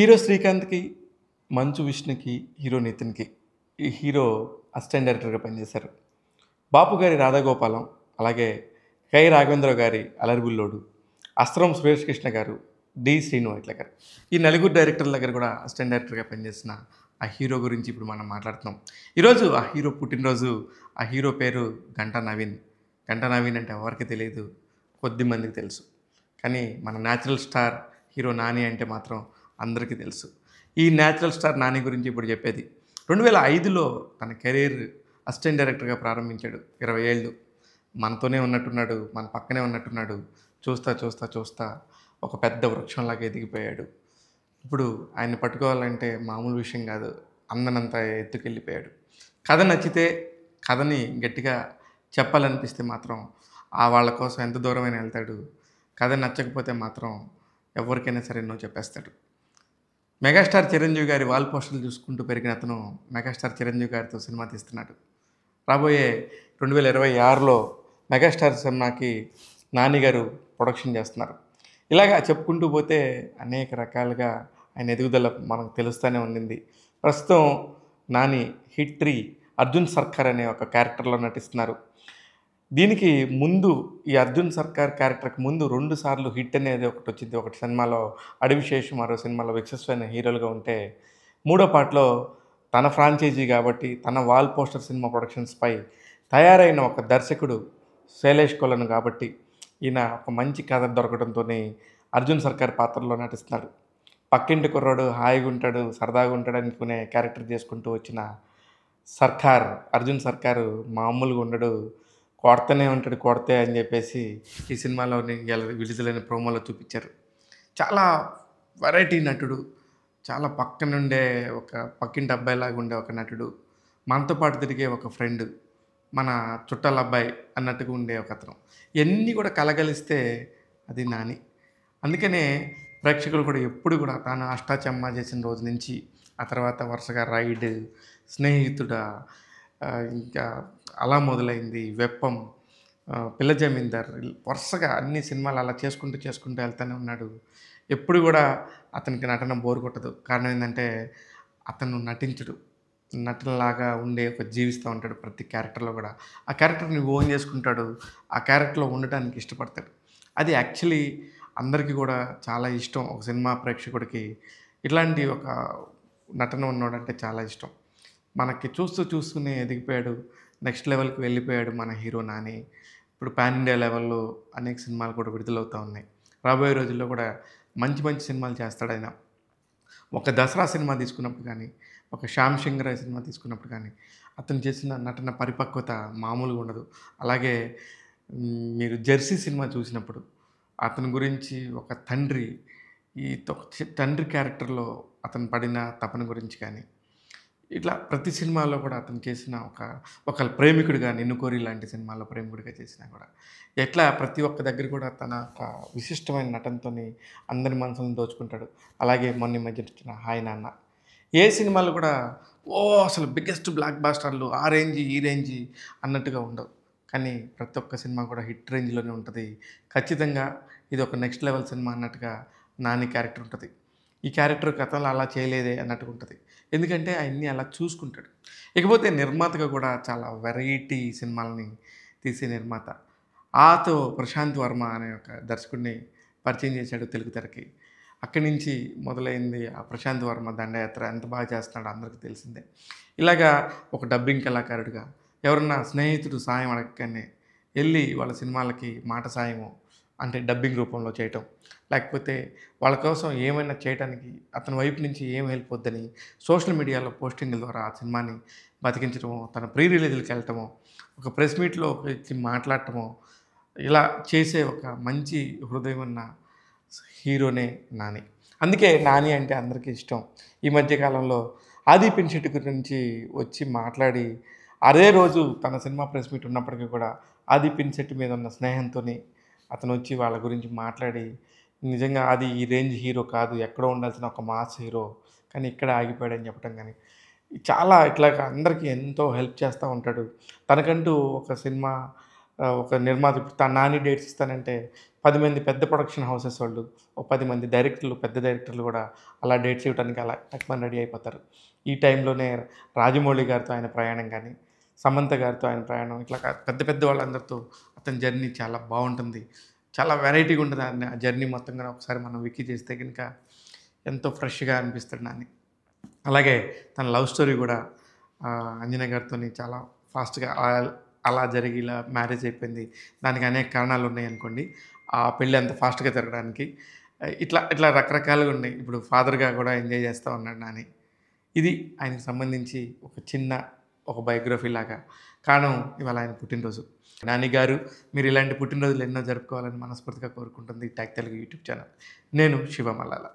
Hero శ్రీకాంత్‌కి, మంచు విష్ణుకి, hero నితిన్‌కి. ఈ hero assistant డైరెక్టర్‌గా పనిచేశారు. బాపు గారి 'రాధాగోపాలం', అలాగే కె. రాఘవేంద్రరావు గారి 'అలరిబుల్లోడు', అస్త్రం సురేష్ కృష్ణ గారు, డి. శ్రీను వైట్ల గారు. ఈ నలుగురు డైరెక్టర్ల దగ్గర కూడా అసిస్టెంట్ డైరెక్టర్‌గా పనిచేసిన ఆ హీరో గురించి ఇప్పుడు మనం మాట్లాడుతున్నాం. ఈరోజు ఆ హీరో పుట్టినరోజు. ఆ హీరో పేరు గంటా నవీన్. గంటా నవీన్ అంటే ఎవరికీ తెలీదు. కొద్ది మందికి తెలుసు. కానీ మన న్యాచురల్ స్టార్ హీరో నాని అంటే మాత్రం అందరికీ తెలుసు. ఈ న్యాచురల్ స్టార్ నాని గురించి ఇప్పుడు చెప్పేది. 2005లో తన కెరీర్ అసిస్టెంట్ డైరెక్టర్‌గా ప్రారంభించాడు. 20 ఏళ్ళు. మనతోనే ఉన్నట్టున్నాడు. మన పక్కనే ఉన్నట్టున్నాడు. చూస్తా, చూస్తా, చూస్తా ఒక పెద్ద వృక్షంలాగా ఎదిగిపోయాడు. ఇప్పుడు ఆయన్ని పట్టుకోవాలంటే మామూలు విషయం కాదు. అందనంత ఎత్తుకెళ్ళిపోయాడు. కథ నచ్చితే, కథని గట్టిగా చెప్పాలనిపిస్తే మాత్రం వాళ్ళ కోసం ఎంత దూరమైనా ఎళ్తాడు. కథ నచ్చకపోతే మాత్రం ఎవరికైనా సరే నో చెప్పేస్తాడు. మెగాస్టార్ చిరంజీవి గారి వాల్ పోస్టర్‌లు చూసుకుంటూ పెరిగిన అతను మెగాస్టార్ చిరంజీవి గారితో సినిమా తీస్తున్నాడు. రాబోయే 2026లో మెగాస్టార్ సినిమాకి నాని గారు ప్రొడక్షన్ చేస్తున్నారు. ఇలాగా చెప్పుకుంటూ పోతే అనేక రకాలుగా ఆయన ఎదుగుదల మనకు తెలుస్తూనే ఉండింది. ప్రస్తుతం నాని 'హిట్ 3' అర్జున్ సర్కార్ అనే ఒక క్యారెక్టర్‌లో నటిస్తున్నారు. దీనికి ముందు ఈ 'అర్జున్ సర్కార్' క్యారెక్టర్‌కి ముందు 2 సార్లు హిట్ అనేది ఒకటొచ్చింది. ఒకటి సినిమాలో 'అడవిశేషు', మరో సినిమాలో 'విశ్వసేన' హీరోలుగా ఉంటే, మూడో పార్ట్‌లో తన ఫ్రాంచైజీ గాబట్టి తన వాల్ పోస్టర్ సినిమా ప్రొడక్షన్స్‌పై తయారైన ఒక దర్శకుడు శైలేష్ కొలను గాబట్టి, ఈయన ఒక మంచి కథ దొరకడంతోని 'అర్జున్ సర్కార్' పాత్రలో నటిస్తున్నాడు. పక్కింటి కుర్రోడు హాయిగుంటాడు, సరదాగుంటాడు అనుకునే క్యారెక్టర్ చేసుకుంటూ వచ్చిన సర్కార్, 'అర్జున్ సర్కార్' మామూలుగా ఉండడు. కొడతనే ఉంటాడు కొడితే అని చెప్పేసి ఈ సినిమాలోని విడుదలైన ప్రోమోలో చూపించారు. చాలా వెరైటీ నటుడు. చాలా పక్కనుండే ఒక పక్కింటి అబ్బాయిలాగా ఉండే ఒక నటుడు. మనతో పాటు తిరిగే ఒక ఫ్రెండ్. మన చుట్టాల అబ్బాయి అన్నట్టుగా ఉండే ఒకతను. ఇయన్నీ కూడా కలగలిస్తే అది నాని. అందుకనే ప్రేక్షకులు కూడా ఎప్పుడు కూడా తాను 'అష్టాచెమ్మా' చేసిన రోజు నుంచి, ఆ తర్వాత వరుసగా 'రైడ్', 'స్నేహితుడా', ఇంకా అలా మొదలైంది 'వెప్పం', 'పిల్ల జమీందార్' వరుసగా అన్ని సినిమాలు అలా చేసుకుంటూ, చేసుకుంటూ వెళ్తూనే ఉన్నాడు. ఎప్పుడు గూడా అతనికి నటన బోర్ కొట్టదు. కారణం ఏందంటే, అతను నటించడు. నటునిలాగా ఉండే ఒక జీవిస్తూ ఉంటాడు ప్రతి క్యారెక్టర్‌లో గూడా. ఆ క్యారెక్టర్‌ని ఓన్ చేసుకుంటాడు. ఆ క్యారెక్టర్‌లో ఉండటానికి ఇష్టపడతాడు. అది యాక్చువల్లీ అందరికీ గూడా చాలా ఇష్టం. ఒక సినిమా ప్రేక్షకుడికి ఇట్లాంటి ఒక నటన ఉన్నోడంటే చాలా ఇష్టం. మనకి చూస్తూ చూస్తూనే ఎదిగిపోయాడు. నెక్స్ట్ లెవెల్‌కి వెళ్ళిపోయాడు మన హీరో నాని. ఇప్పుడు పాన్ ఇండియా లెవెల్‌లో అనేక సినిమాలు కూడా విడుదలవుతా ఉన్నాయి. రాబోయే రోజుల్లో కూడా మంచి మంచి సినిమాలు చేస్తాడాయన. ఒక 'దసరా' సినిమా తీసుకున్నప్పుడు గానీ, ఒక 'శ్యామ్ సింగరాయ్' సినిమా తీసుకున్నప్పుడు గానీ, అతను చేసిన నటన పరిపక్వత మామూలుగా ఉండదు. అలాగే మీరు 'జెర్సీ' సినిమా చూసినప్పుడు అతని గురించి ఒక తండ్రి తండ్రి క్యారెక్టర్‌లో అతను పడిన తపన గురించి కానీ, ఇట్లా ప్రతి సినిమాలో కూడా అతను చేసిన ఒక ప్రేమికుడిగా 'నిన్ను కోరి' లాంటి సినిమాలో ప్రేమికుడిగా చేసినా కూడా, ఎట్లా ప్రతి ఒక్క దగ్గర కూడా తన ఒక విశిష్టమైన నటనతోని అందరి మనసులను దోచుకుంటాడు. అలాగే మొన్న ఈ మధ్య వచ్చిన 'హాయ్ నాన్న' ఏ సినిమాలు కూడా అసలు బిగ్గెస్ట్ బ్లాక్ బాస్టర్‌లు ఆ రేంజ్, ఈ రేంజ్ అన్నట్టుగా ఉండవు. కానీ ప్రతి ఒక్క సినిమా కూడా హిట్ రేంజ్‌లోనే ఉంటది. ఖచ్చితంగా ఇది ఒక నెక్స్ట్ లెవెల్ సినిమా అన్నట్టుగా నాని క్యారెక్టర్ ఉంటది. ఈ క్యారెక్టర్ గతంలో అలా చేయలేదే అన్నట్టుగా ఉంటది. ఎందుకంటే అయన్నీ అలా చూసుకుంటాడు. ఇకపోతే నిర్మాతగా కూడా చాలా వెరైటీ సినిమాలని తీసే నిర్మాత. 'ఆ'తో ప్రశాంత్ వర్మ అనే ఒక దర్శకుడిని పరిచయం చేశాడు తెలుగు తెరకి. అక్కడి నుంచి మొదలైంది ఆ ప్రశాంత్ వర్మ దండయాత్ర. ఎంత బాగా చేస్తున్నాడో అందరికీ తెలిసిందే. ఇలాగా ఒక డబ్బింగ్ కళాకారుడిగా ఎవరన్నా స్నేహితుడు సాయం అడగగానే ఎళ్లి వాళ్ళ సినిమాలకి మాట సాయము అంటే డబ్బింగ్ రూపంలో చేయటం. లేకపోతే వాళ్ళ కోసం ఏమైనా చేయటానికి అతని వైపు నుంచి ఏం హెల్ప్ వద్దని సోషల్ మీడియాలో పోస్టింగ్‌ల ద్వారా ఆ సినిమాని బతికించడమో, తన ప్రీ రిలీజ్‌లకెళ్ళటమో, ఒక ప్రెస్ మీట్‌లో వచ్చి మాట్లాడటమో, ఇలా చేసే ఒక మంచి హృదయం ఉన్న హీరోనే నాని. అందుకే నాని అంటే అందరికీ ఇష్టం. ఈ మధ్య కాలంలో 'ఆది పినిశెట్టి' గురించి వచ్చి మాట్లాడి, అదే రోజు తన సినిమా ప్రెస్ మీట్ ఉన్నప్పటికీ కూడా 'ఆది పినిశెట్టి' మీద ఉన్న స్నేహంతోని అతనొచ్చి వాళ్ళ గురించి మాట్లాడి, నిజంగా 'ఆది' ఈ రేంజ్ హీరో కాదు. ఎక్కడో ఉండాల్సిన ఒక మాస్ హీరో. కానీ ఇక్కడే ఆగిపోయాడని చెప్పటం గాని, చాలా ఇట్లాగా అందరికీ ఎంతో హెల్ప్ చేస్తా ఉంటాడు. తనకంటూ ఒక సినిమా ఒక నిర్మాత ఇప్పుడు తను నాని డేట్స్ ఇస్తానంటే 10 మంది పెద్ద ప్రొడక్షన్ హౌసెస్ వాళ్ళు, ఓ 10 మంది డైరెక్టర్లు, పెద్ద డైరెక్టర్లు గూడా అలా డేట్స్ ఇవ్వటానికి అలా టక్‌మని రెడీ అయిపోతారు. ఈ టైంలోనే రాజమౌళి గారితో ఆయన ప్రయాణం గానీ, సమంత గారితో ఆయన ప్రయాణం ఇట్లా పెద్ద పెద్ద వాళ్ళందరితో అతని జర్నీ చాలా బావుంటుంది. చాలా వెరైటీగా ఉంటది. ఆ జర్నీ మొత్తం గాని ఒకసారి మనం విక్కీ చేస్తే గనుక ఎంతో ఫ్రెష్‌గా అనిపిస్తది నాని. అలాగే తన లవ్ స్టోరీ గూడా అంజన గారితోని చాలా ఫాస్ట్‌గా అలా జరిగి ఇలా మ్యారేజ్ అయిపోయింది. దానికి అనేక కారణాలున్నాయనుకోండి. ఆ పెళ్లి అంత ఫాస్ట్‌గా జరగడానికి. ఇట్లా ఇట్లా రకరకాలుగా ఉన్నాయి. ఇప్పుడు ఫాదర్‌గా గూడా ఎంజాయ్ చేస్తా ఉన్నాడు నాని. ఇది ఆయనకి సంబంధించి ఒక బయోగ్రఫీ లాగా. కారణం ఇవాళ ఆయన పుట్టినరోజు. నాని గారు మీరు ఇలాంటి పుట్టినరోజులు ఎన్నో జరుపుకోవాలని మనస్ఫూర్తిగా కోరుకుంటుంది టాక్ తెలుగు యూట్యూబ్ ఛానల్. నేను శివ మల్లాల.